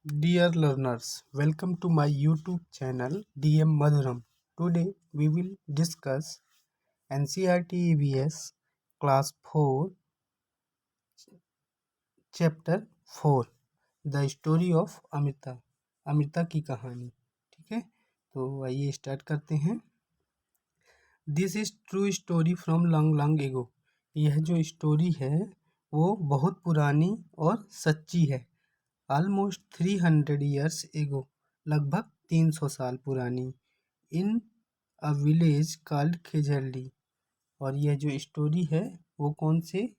Dear learners, welcome to my YouTube channel DM Madhuram. Today we will discuss NCERT EVS Class 4 Chapter 4 The Story of Amrita. Amrita की कहानी। ठीक है, तो आइए start करते हैं। This is true story from long long ago. यह जो स्टोरी है वो बहुत पुरानी और सच्ची है। ऑलमोस्ट 300 ईयर्स एगो, लगभग 300 साल पुरानी। इन अ विलेज कॉल्ड खेजरली। और यह जो स्टोरी है वो कौन से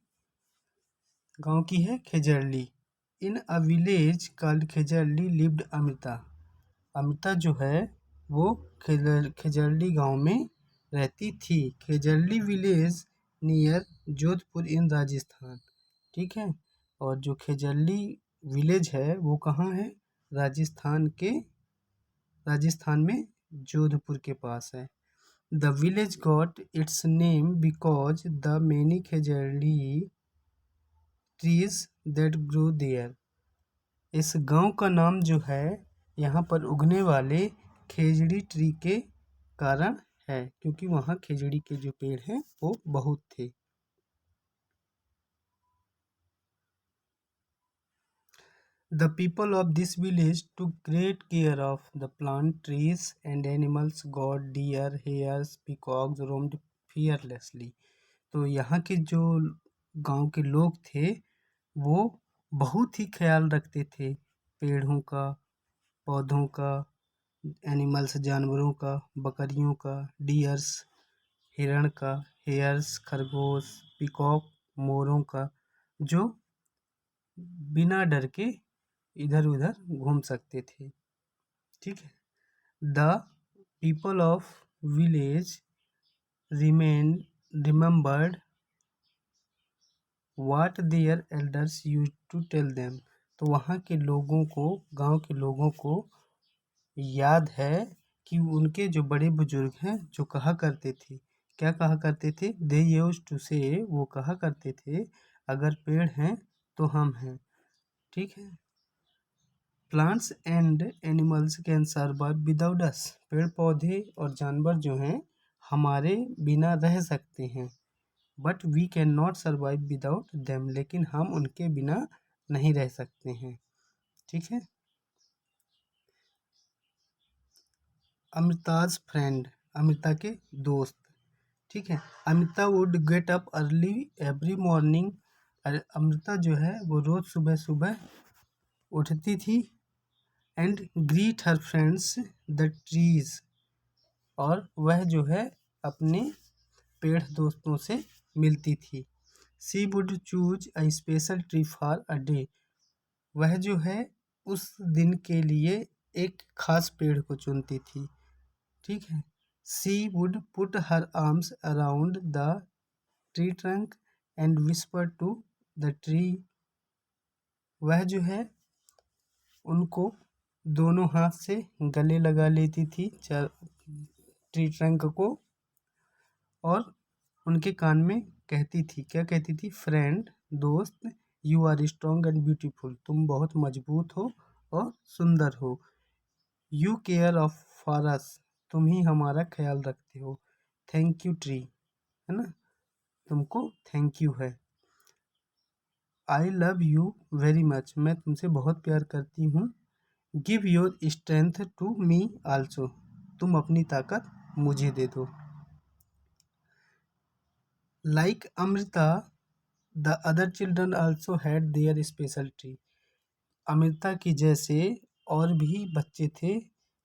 गांव की है? Khejarli. In a village called Khejarli lived Amrita. Amrita जो है वो खेजरली गांव में रहती थी। Khejarli village near Jodhpur in Rajasthan. ठीक है, और जो खेजरली विलेज है वो कहाँ है? राजस्थान में जोधपुर के पास है। The village got its name because the many Khejarli trees that grow there. इस गांव का नाम जो है यहाँ पर उगने वाले खेजड़ी ट्री के कारण है, क्योंकि वहाँ खेजड़ी के जो पेड़ हैं वो बहुत थे। The people of this village took great care of the plant, trees and animals. Goat, deer, hares, peacocks roamed fearlessly. तो यहाँ के जो गांव के लोग थे वो बहुत ही ख्याल रखते थे पेड़ों का, पौधों का, एनिमल्स जानवरों का, बकरियों का, डियर्स हिरण का, हेयर्स खरगोश, पीकॉक मोरों का, जो बिना डर के इधर उधर घूम सकते थे। ठीक है। The people of village remembered what their elders used to tell them. तो वहाँ के लोगों को, गांव के लोगों को याद है कि उनके जो बड़े बुजुर्ग हैं जो कहा करते थे, क्या कहा करते थे? दे यूज्ड टू से, वो कहा करते थे अगर पेड़ हैं तो हम हैं। ठीक है। Plants and animals can survive without अस। पेड़ पौधे और जानवर जो हैं हमारे बिना रह सकते हैं, but we can not survive without them. लेकिन हम उनके बिना नहीं रह सकते हैं। ठीक है। अमृताज फ्रेंड, अमृता के दोस्त। ठीक है। Amrita would get up early every morning. Amrita जो है वो रोज सुबह सुबह उठती थी। And greet her friends the trees. और वह जो है अपने पेड़ दोस्तों से मिलती थी। She would choose a special tree for a day. वह जो है उस दिन के लिए एक खास पेड़ को चुनती थी। ठीक है। She would put her arms around the tree trunk and whisper to the tree. वह जो है उनको दोनों हाथ से गले लगा लेती थी ट्री ट्रंक को, और उनके कान में कहती थी, क्या कहती थी? फ्रेंड, दोस्त, you are strong and beautiful. तुम बहुत मजबूत हो और सुंदर हो। You care of for us. तुम ही हमारा ख्याल रखते हो। थैंक यू ट्री, है ना, तुमको थैंक यू है। I love you very much. मैं तुमसे बहुत प्यार करती हूँ। Give your strength to me also. तुम अपनी ताकत मुझे दे दो। Like Amrita the other children also had their special tree. Amrita की जैसे और भी बच्चे थे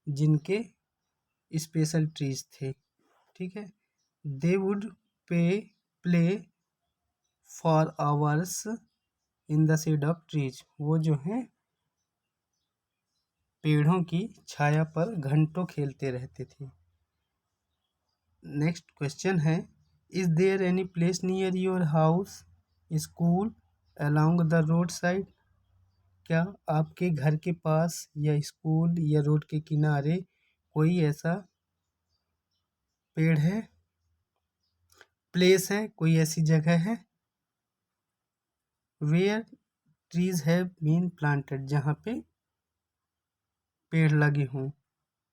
जिनके स्पेशल ट्रीज थे। ठीक है। They would pay play for hours in the shade of trees. वो जो हैं पेड़ों की छाया पर घंटों खेलते रहते थे। नेक्स्ट क्वेश्चन है, is there any place near your house, school, along the road side. क्या आपके घर के पास या स्कूल या रोड के किनारे कोई ऐसा पेड़ है, प्लेस है, कोई ऐसी जगह है? Where trees have been planted, जहाँ पे पेड़ लगे हों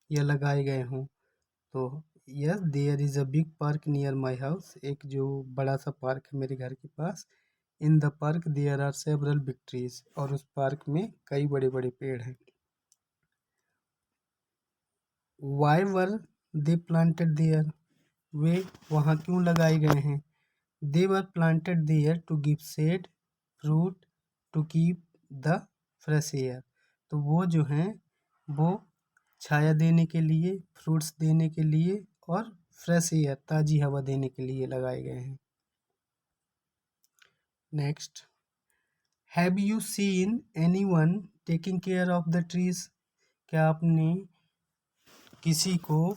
या लगाए गए हों। तो yes, there is a big park near my house. एक जो बड़ा सा पार्क है मेरे घर के पास। In the park there are several big trees, और उस पार्क में कई बड़े बड़े पेड़ हैं। Why were they planted there, वे वहाँ क्यों लगाए गए हैं? They were planted there to give shade, fruit, to keep the fresh air. तो वो जो हैं वो छाया देने के लिए, फ्रूट्स देने के लिए और फ्रेश एयर ताज़ी हवा देने के लिए लगाए गए हैं। Next, have you scene anyone taking care of the trees? क्या आपने किसी को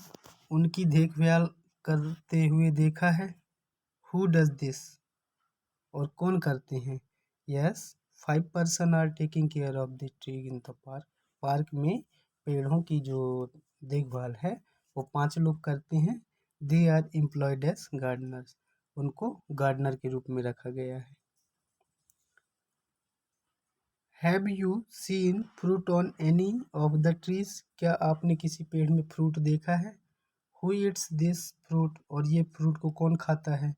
उनकी देखभाल करते हुए देखा है? हु डज दिस, और कौन करते हैं? Yes, 5 person are taking care of the tree in the park. Park में पेड़ों की जो देखभाल है वो 5 लोग करते हैं। They are employed as gardeners, उनको गार्डनर के रूप में रखा गया है। Have you seen fruit on any of the trees? क्या आपने किसी पेड़ में फ्रूट देखा है? हु ईट्स दिस फ्रूट, और ये फ्रूट को कौन खाता है?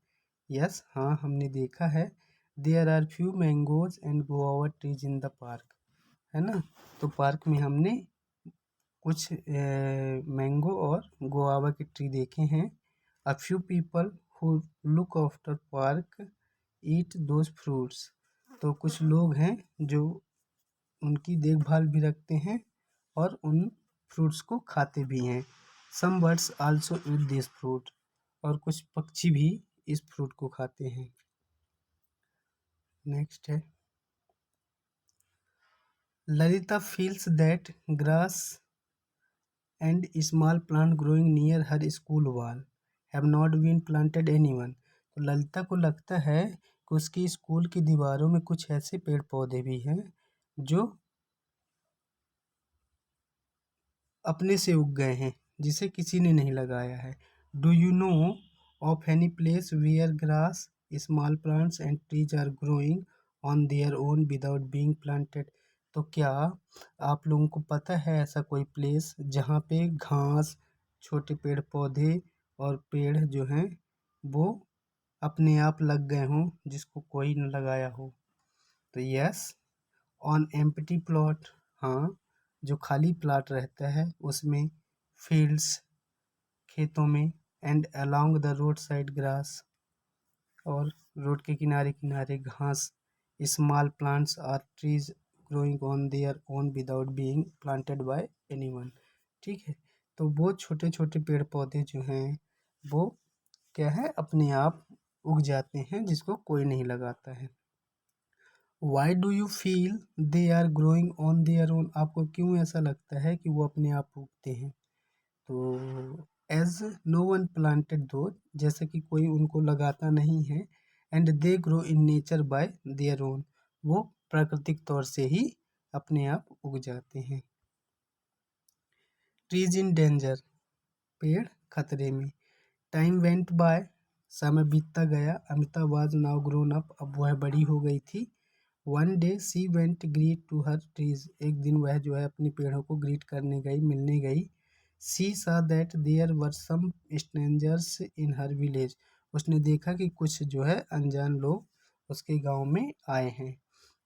यस, हाँ, हमने देखा है। There are few mangoes and guava trees in the park, है ना। तो पार्क में हमने कुछ मैंगो और गुआवा के ट्री देखे हैं। A few people who look after park eat those fruits, तो कुछ लोग हैं जो उनकी देखभाल भी रखते हैं और उन फ्रूट्स को खाते भी हैं। Some birds also eat this fruit, और कुछ पक्षी भी इस फ्रूट को खाते हैं। नेक्स्ट है, Lalita feels that grass and small plant growing near her school wall have not been planted anyone. तो ललिता को लगता है कि उसकी स्कूल की दीवारों में कुछ ऐसे पेड़ पौधे भी हैं जो अपने से उग गए हैं, जिसे किसी ने नहीं लगाया है। Do you know of any place where grass, small plants and trees are growing on their own without being planted? तो क्या आप लोगों को पता है ऐसा कोई प्लेस जहाँ पे घास, छोटे पेड़ पौधे और पेड़ जो हैं वो अपने आप लग गए हों, जिसको कोई न लगाया हो? तो यस, ऑन एम्प्टी प्लॉट, हाँ, जो खाली प्लाट रहता है उसमें, फील्ड्स, खेतों में, and along the road side grass, और रोड के किनारे किनारे घास, small plants or trees growing on their own without being planted by anyone. ठीक है, तो वो छोटे छोटे पेड़ पौधे जो हैं वो क्या है, अपने आप उग जाते हैं, जिसको कोई नहीं लगाता है। Why do you feel they are growing on their own? आपको क्यों ऐसा लगता है कि वो अपने आप उगते हैं? तो एज नो वन प्लांटेड दो, जैसे कि कोई उनको लगाता नहीं है। And they grow in nature by their own, वो प्राकृतिक तौर से ही अपने आप उग जाते हैं। ट्रीज इन डेंजर, पेड़ खतरे में। टाइम वेंट बाय, समय बीतता गया। Amita was now grown up, अब वह बड़ी हो गई थी। One day she went greet to her trees, एक दिन वह जो है अपने पेड़ों को ग्रीट करने गई, मिलने गई। She saw that there were some strangers in her village, उसने देखा कि कुछ जो है अनजान लोग उसके गांव में आए हैं।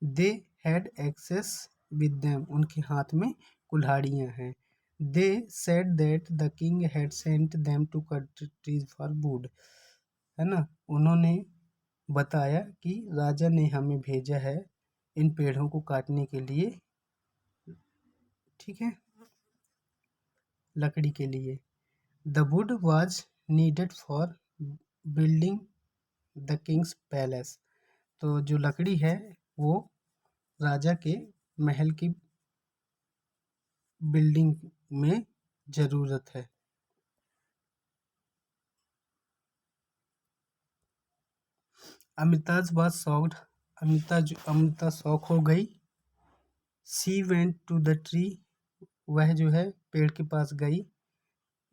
They had axes with them, उनके हाथ में कुल्हाड़ियाँ हैं। They said that the king had sent them to cut trees for wood, है ना। उन्होंने बताया कि राजा ने हमें भेजा है इन पेड़ों को काटने के लिए, ठीक है, लकड़ी के लिए। The wood was needed for building the Kings palace, तो जो लकड़ी है वो राजा के महल की बिल्डिंग में ज़रूरत है। Amita's was shocked, Amita shock हो गई। She went to the tree, वह जो है पेड़ के पास गई।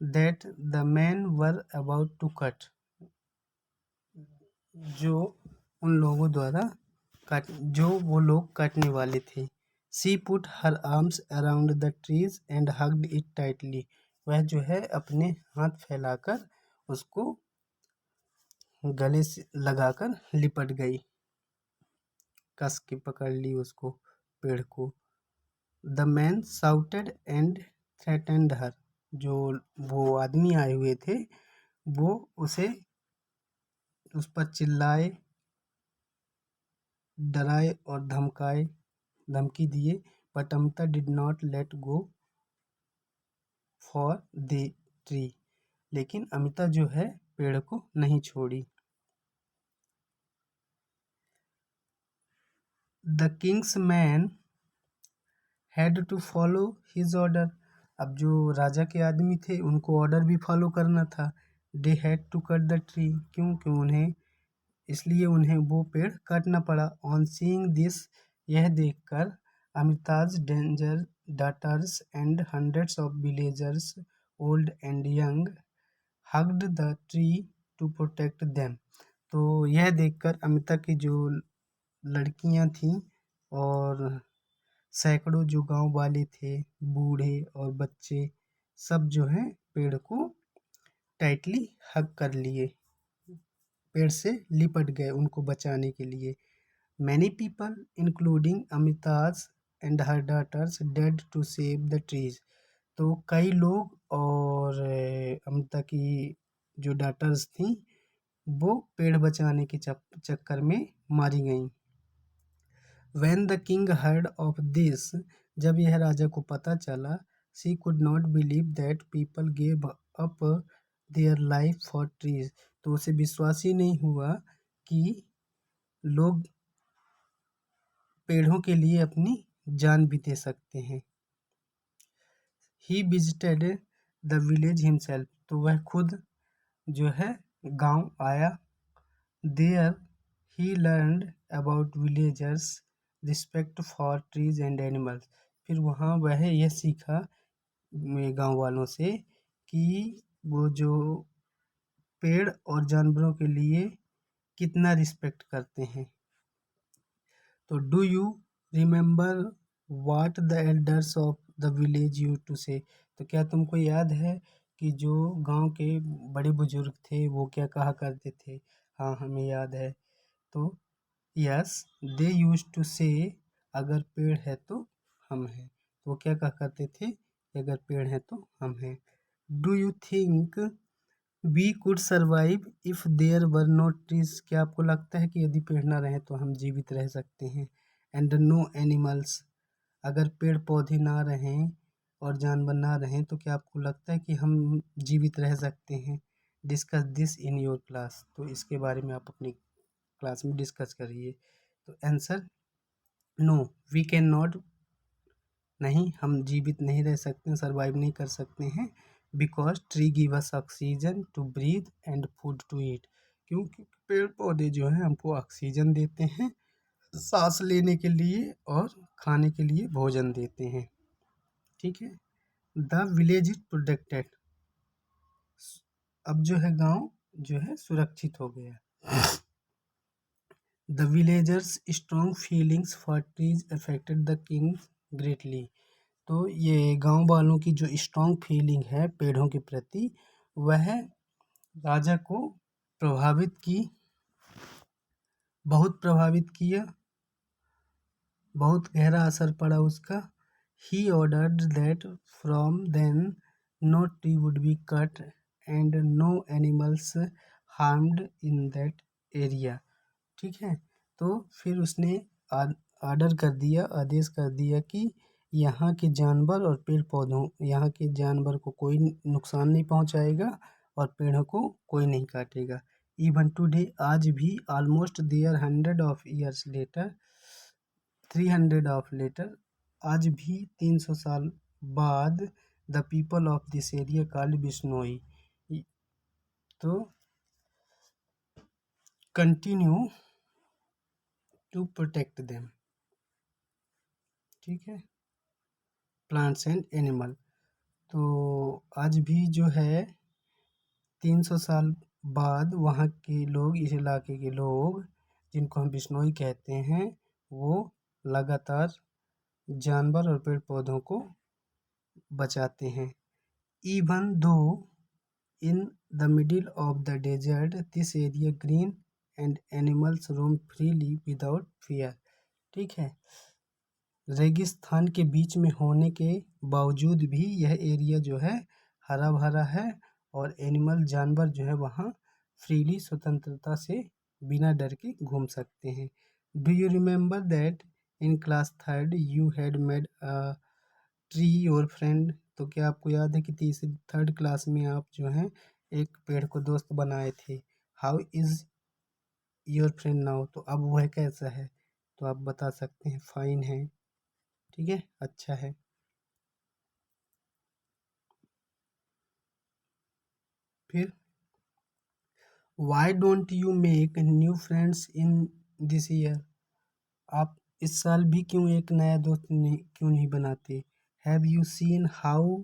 That the man were about to cut, जो उन लोगों द्वारा काट, जो वो लोग काटने वाले थे। She put her arms around the trees and hugged it tightly. वह जो है अपने हाथ फैलाकर उसको गले से लगाकर लिपट गई, कस के पकड़ ली उसको, पेड़ को। The man shouted and threatened her. जो वो आदमी आए हुए थे वो उसे उस पर चिल्लाए, डराए और धमकी दिए। But Amita did not let go for the tree. लेकिन अमिता जो है पेड़ को नहीं छोड़ी। The king's man had to follow his order. अब जो राजा के आदमी थे उनको ऑर्डर भी फॉलो करना था। They had to cut the tree. क्यों उन्हें इसलिए उन्हें वो पेड़ काटना पड़ा। ऑन सीइंग दिस, यह देखकर Amrita's danger daughters and hundreds of villagers old and young hugged the tree to protect them. तो यह देखकर अमिता की जो लड़कियां थीं और सैकड़ों जो गांव वाले थे, बूढ़े और बच्चे, सब जो है पेड़ को टाइटली हग कर लिए, पेड़ से लिपट गए उनको बचाने के लिए। Many people including Amrita's and her daughters dead to save the trees. तो कई लोग और अमिता की जो डॉटर्स थी वो पेड़ बचाने के चक्कर में मारी गईं। When the king heard of this, जब यह राजा को पता चला, she could not believe that people gave up their life for trees। तो उसे विश्वास ही नहीं हुआ कि लोग पेड़ों के लिए अपनी जान भी दे सकते हैं। He visited the village himself। तो वह खुद जो है गांव आया। There he learned about villagers' respect for trees and animals। फिर वहाँ वह यह सीखा गांव वालों से कि वो जो पेड़ और जानवरों के लिए कितना रिस्पेक्ट करते हैं। तो do you remember what the elders of the village you to say. तो क्या तुमको याद है कि जो गांव के बड़े बुजुर्ग थे वो क्या कहा करते थे। हाँ, हमें याद है। तो यस, दे यूज टू से, अगर पेड़ है तो हम हैं। तो वो क्या कहा करते थे कि अगर पेड़ है तो हम हैं। Do you think we could survive if there were no trees. क्या आपको लगता है कि यदि पेड़ ना रहे तो हम जीवित रह सकते हैं। एंड नो एनिमल्स, अगर पेड़ पौधे ना रहें और जानवर ना रहें तो क्या आपको लगता है कि हम जीवित रह सकते हैं। Discuss this in your class. तो इसके बारे में आप अपनी क्लास में डिस्कस करिए। तो answer no we can not, नहीं हम जीवित नहीं रह सकते, सर्वाइव नहीं कर सकते हैं। Because tree give us oxygen to breathe and food to eat. क्योंकि पेड़ पौधे जो हैं हमको ऑक्सीजन देते हैं सांस लेने के लिए और खाने के लिए भोजन देते हैं। ठीक है। The village is protected. अब जो है गांव जो है सुरक्षित हो गया। The villagers strong feelings for trees affected the king greatly. तो ये गांव वालों की जो स्ट्रॉन्ग फीलिंग है पेड़ों के प्रति, वह राजा को प्रभावित की, बहुत प्रभावित किया, बहुत गहरा असर पड़ा उसका। He ordered that from then no tree would be cut and no animals harmed in that area. ठीक है। तो फिर उसने आर्डर कर दिया, आदेश कर दिया कि यहाँ के जानवर और पेड़ पौधों, यहाँ के जानवर को कोई नुकसान नहीं पहुँचाएगा और पेड़ों को कोई नहीं काटेगा। इवन टुडे, आज भी, ऑलमोस्ट देयर 100 लेटर 300 लेटर, आज भी 300 साल बाद, the people of this area called Bishnoi. तो कंटिन्यू टू प्रोटेक्ट देम। ठीक है। Plants and animal. तो आज भी जो है 300 साल बाद वहाँ के लोग, इस इलाके के लोग जिनको हम बिश्नोई कहते हैं, वो लगातार जानवर और पेड़ पौधों को बचाते हैं। Even though in the middle of the desert this area green and animals roam freely without fear. ठीक है, रेगिस्तान के बीच में होने के बावजूद भी यह एरिया जो है हरा भरा है और एनिमल जानवर जो है वहाँ फ्रीली स्वतंत्रता से बिना डर के घूम सकते हैं। Do you remember that in class third you had made a tree your friend? तो क्या आपको याद है कि तीसरी थर्ड क्लास में आप जो है एक पेड़ को दोस्त बनाए थे? How is your friend now? तो अब वह कैसा है? तो आप बता सकते हैं फाइन है, ठीक है, अच्छा है। फिर why don't you make new friends in this year? आप इस साल भी क्यों एक नया दोस्त क्यों नहीं बनाते? Have you seen how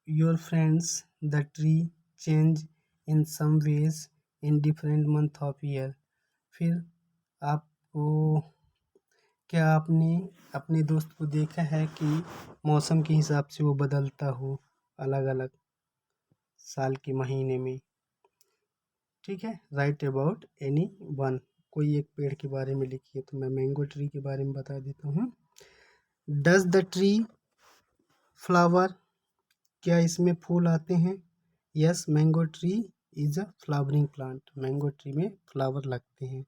your friends the tree change in some ways in different month of year? फिर आपको क्या आपने अपने दोस्त को देखा है कि मौसम के हिसाब से वो बदलता हो अलग अलग साल के महीने में? ठीक है, राइट अबाउट एनी वन, कोई एक पेड़ के बारे में लिखिए। तो मैं मैंगो ट्री के बारे में बता देता हूँ। Does the tree flower? क्या इसमें फूल आते हैं? Yes, mango tree is a flowering plant. Mango tree में फ्लावर लगते हैं।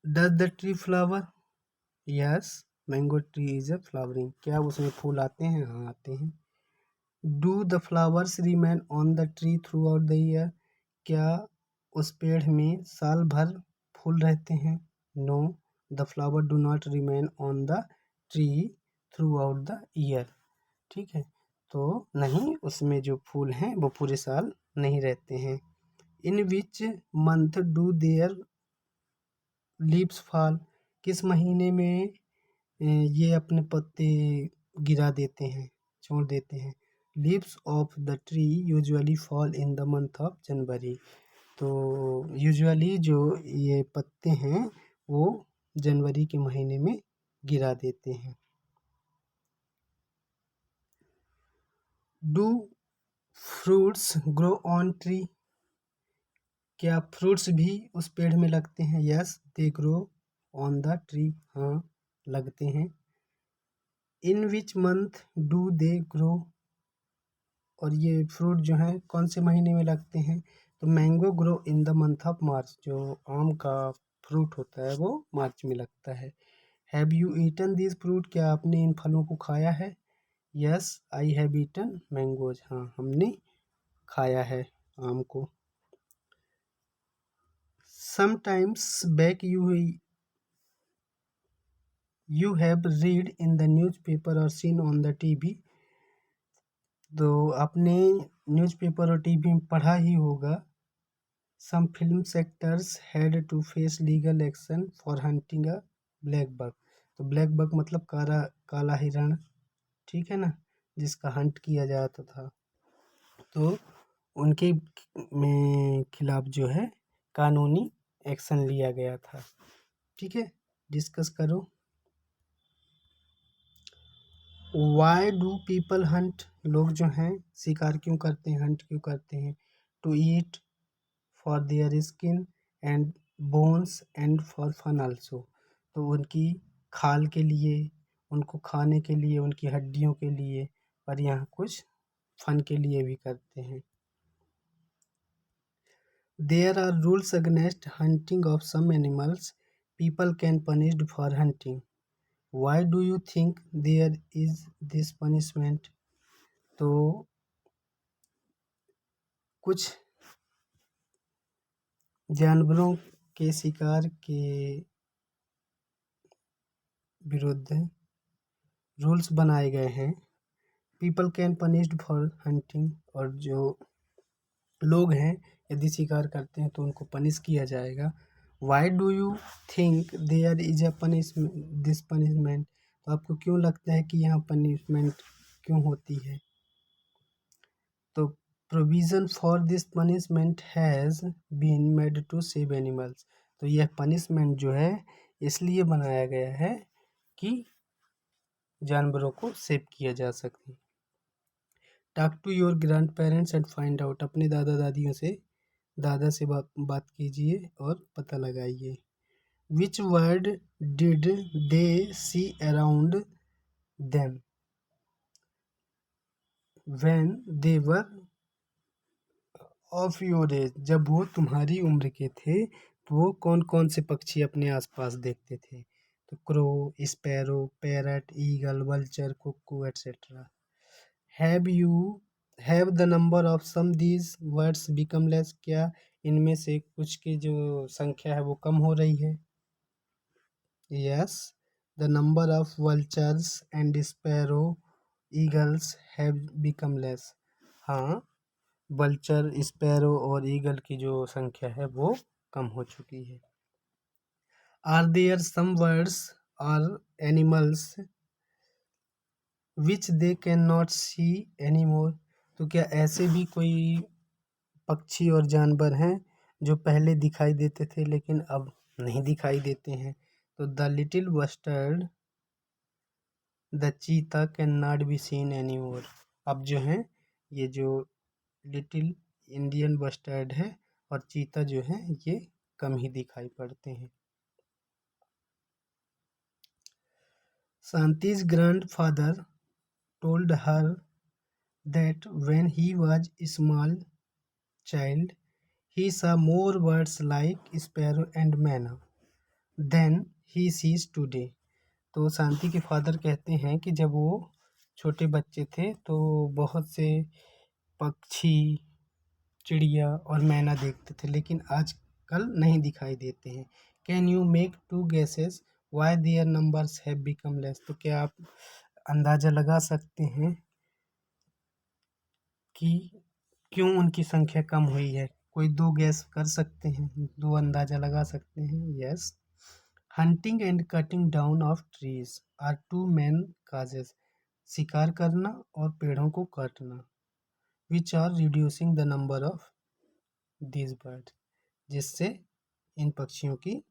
Does the tree flower? Yes, mango tree is a flowering. क्या उसमें फूल आते हैं? हाँ, आते हैं। Do the flowers remain on the tree throughout the year? क्या उस पेड़ में साल भर फूल रहते हैं? No, the flower do not remain on the tree throughout the year. ठीक है, तो नहीं, उसमें जो फूल हैं वो पूरे साल नहीं रहते हैं। In which month do their leaves fall? किस महीने में ये अपने पत्ते गिरा देते हैं, छोड़ देते हैं? Leaves of the tree usually fall in the month of January. तो यूजुअली जो ये पत्ते हैं वो जनवरी के महीने में गिरा देते हैं। Do fruits grow on tree? क्या फ्रूट्स भी उस पेड़ में लगते हैं? Yes, they grow on the tree. हाँ, लगते हैं। In which month do they grow? और ये फ्रूट जो है कौन से महीने में लगते हैं? तो mango grow in the month of March. जो आम का फ्रूट होता है वो मार्च में लगता है। Have you eaten this fruit? क्या आपने इन फलों को खाया है? Yes, I have eaten mangoes. हाँ, हमने खाया है आम को। Sometimes back you have read in the newspaper और सीन ऑन द टीवी? तो आपने न्यूज़पेपर और टीवी में पढ़ा ही होगा, some film actors had to face legal action for hunting a blackbuck. तो ब्लैक बक मतलब काला हिरण, ठीक है ना, जिसका हंट किया जाता था। तो उनके में खिलाफ जो है कानूनी एक्शन लिया गया था। ठीक है, डिस्कस करो। Why do people Hunt? लोग जो हैं शिकार क्यों करते हैं, हंट क्यों करते हैं? To eat, for their skin and bones and for fun also. तो उनकी खाल के लिए, उनको खाने के लिए, उनकी हड्डियों के लिए, और यहाँ कुछ फन के लिए भी करते हैं। There are rules against hunting of some animals, people can punished for hunting. Why do you think there is this punishment? तो कुछ जानवरों के शिकार के विरुद्ध रूल्स बनाए गए हैं। People can punished for hunting, और जो लोग हैं यदि शिकार करते हैं तो उनको पनिश किया जाएगा। Why do you think there is a punishment this punishment? तो आपको क्यों लगता है कि यहाँ पनिशमेंट क्यों होती है? तो provision for this punishment has been made to save animals. तो यह पनिशमेंट जो है इसलिए बनाया गया है कि जानवरों को सेव किया जा सके। Talk to your grandparents and find out. अपने दादा से बात कीजिए और पता लगाइए। Which word did they see around them when they were of your age. जब वो तुम्हारी उम्र के थे तो वो कौन कौन से पक्षी अपने आसपास देखते थे? तो crow, sparrow, parrot, eagle, vulture, cuckoo etcetera. Have you have the number of some these words become less. क्या इनमें से कुछ की जो संख्या है वो कम हो रही है? Yes, the number of vultures and sparrow eagles have become less. हाँ, वल्चर, स्पैरो और ईगल की जो संख्या है वो कम हो चुकी है। आर देयर सम वर्ड्स और animals which they can not see any more. तो क्या ऐसे भी कोई पक्षी और जानवर हैं जो पहले दिखाई देते थे लेकिन अब नहीं दिखाई देते हैं? तो द लिटिल बस्टर्ड, द चीता can not be seen any more. अब जो है ये जो लिटिल इंडियन बस्टर्ड है और चीता जो है ये कम ही दिखाई पड़ते हैं। शांति's grandfather told her that when he was a small child, he saw more birds like sparrow and manna than he sees today. तो शांति के फादर कहते हैं कि जब वो छोटे बच्चे थे तो बहुत से पक्षी, चिड़िया और मैना देखते थे लेकिन आजकल नहीं दिखाई देते हैं। Can you make two guesses why their numbers have become less. तो क्या आप अंदाज़ा लगा सकते हैं कि क्यों उनकी संख्या कम हुई है? कोई दो गैस कर सकते हैं, दो अंदाज़ा लगा सकते हैं? Yes, hunting and cutting down of trees are two main causes. शिकार करना और पेड़ों को काटना, which are reducing the number of this bird, जिससे इन पक्षियों की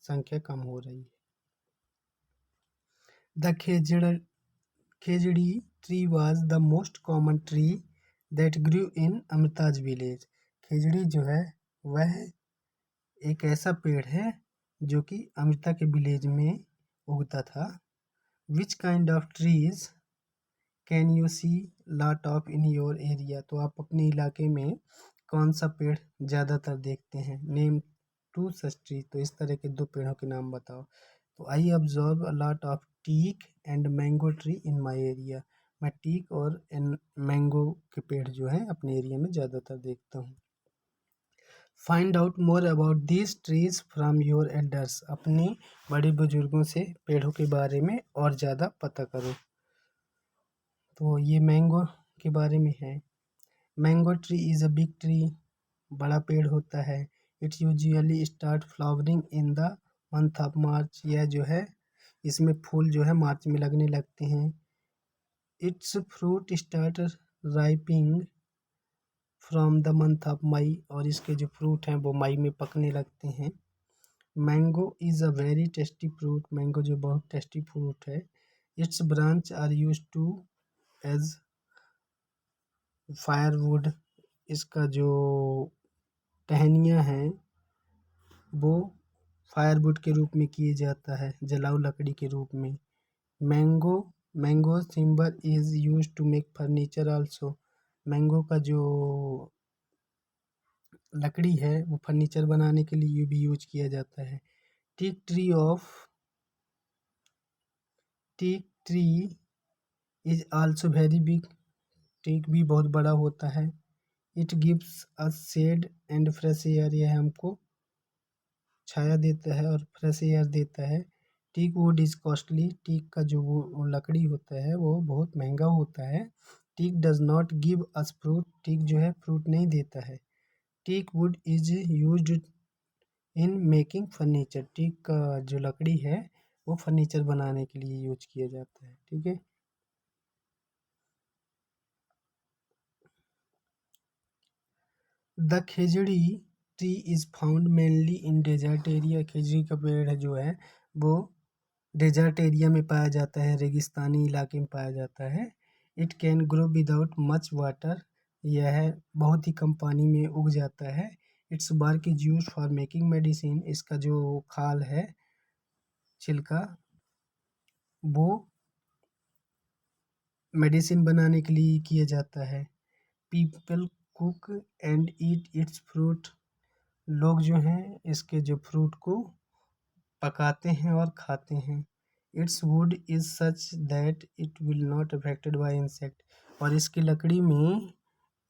संख्या कम हो रही है। The khejri tree was the most common tree that grew in Amrita's village. खेजड़ी जो है वह एक ऐसा पेड़ है जो कि अमृता के विलेज में उगता था। Which kind of trees can you see lot of in your area. तो आप अपने इलाके में कौन सा पेड़ ज़्यादातर देखते हैं? Name two such tree. तो इस तरह के दो पेड़ों के नाम बताओ। तो I observe a lot of teak and mango tree in my area. मैं टीक और मैंगो के पेड़ जो हैं अपने एरिया में ज़्यादातर देखता हूँ। Find out more about these trees from your elders. अपने बड़े बुजुर्गों से पेड़ों के बारे में और ज़्यादा पता करो। तो ये मैंगो के बारे में है। Mango tree is a big tree, बड़ा पेड़ होता है। It's usually start flowering in the month of March. यह जो है इसमें फूल जो है मार्च में लगने लगते हैं। Its fruit start ripening from the month of May. और इसके जो फ्रूट हैं वो मई में पकने लगते हैं। Mango is a very tasty fruit. Mango जो बहुत टेस्टी फ्रूट है। Its branch are use to as firewood. इसका जो टहनियाँ हैं वो फायरवुड के रूप में किए जाता है, जलाऊ लकड़ी के रूप में। Mango timber is use to make furniture also. Mango का जो लकड़ी है वो फर्नीचर बनाने के लिए भी यूज किया जाता है। Teak tree is also very big. Teak भी बहुत बड़ा होता है। It gives us shade and fresh air. यह हमको छाया देता है और फ्रेश एयर देता है। Teak wood is costly. Teak का जो वो लकड़ी होता है वो बहुत महंगा होता है। Teak does not give us fruit. Teak जो है फ्रूट नहीं देता है। Teak wood is used in making furniture. Teak का जो लकड़ी है वो फर्नीचर बनाने के लिए यूज किया जाता है। ठीक है। The khejri tree is found mainly in desert area. खेजड़ी का पेड़ जो है वो डेजर्ट एरिया में पाया जाता है, रेगिस्तानी इलाके में पाया जाता है। It can grow without much water. यह बहुत ही कम पानी में उग जाता है। Its bark is use for making medicine. इसका जो खाल है, छिलका, वो मेडिसिन बनाने के लिए किया जाता है। People cook and eat it's fruit. लोग जो हैं इसके जो फ्रूट को पकाते हैं और खाते हैं। It's would is such that it will not affected by insect. और इसकी लकड़ी में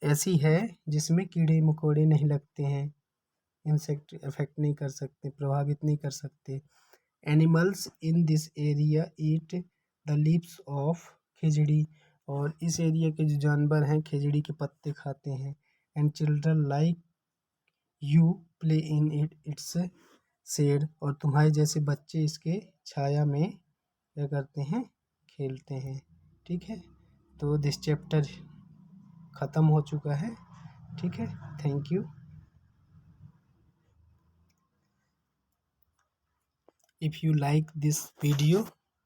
ऐसी है जिसमें कीड़े मकोड़े नहीं लगते हैं, इंसेक्ट अफेक्ट नहीं कर सकते, प्रभावित नहीं कर सकते। Animals in this area eat the leaves of khejri. और इस एरिया के जो जानवर हैं खिजड़ी के पत्ते खाते हैं। And children like you play in its shade. और तुम्हारे जैसे बच्चे इसके छाया में क्या करते हैं, खेलते हैं। ठीक है, तो दिस चैप्टर ख़त्म हो चुका है। ठीक है, thank you. If you like this video,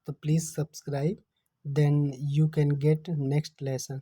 so please subscribe, then you can get next lesson.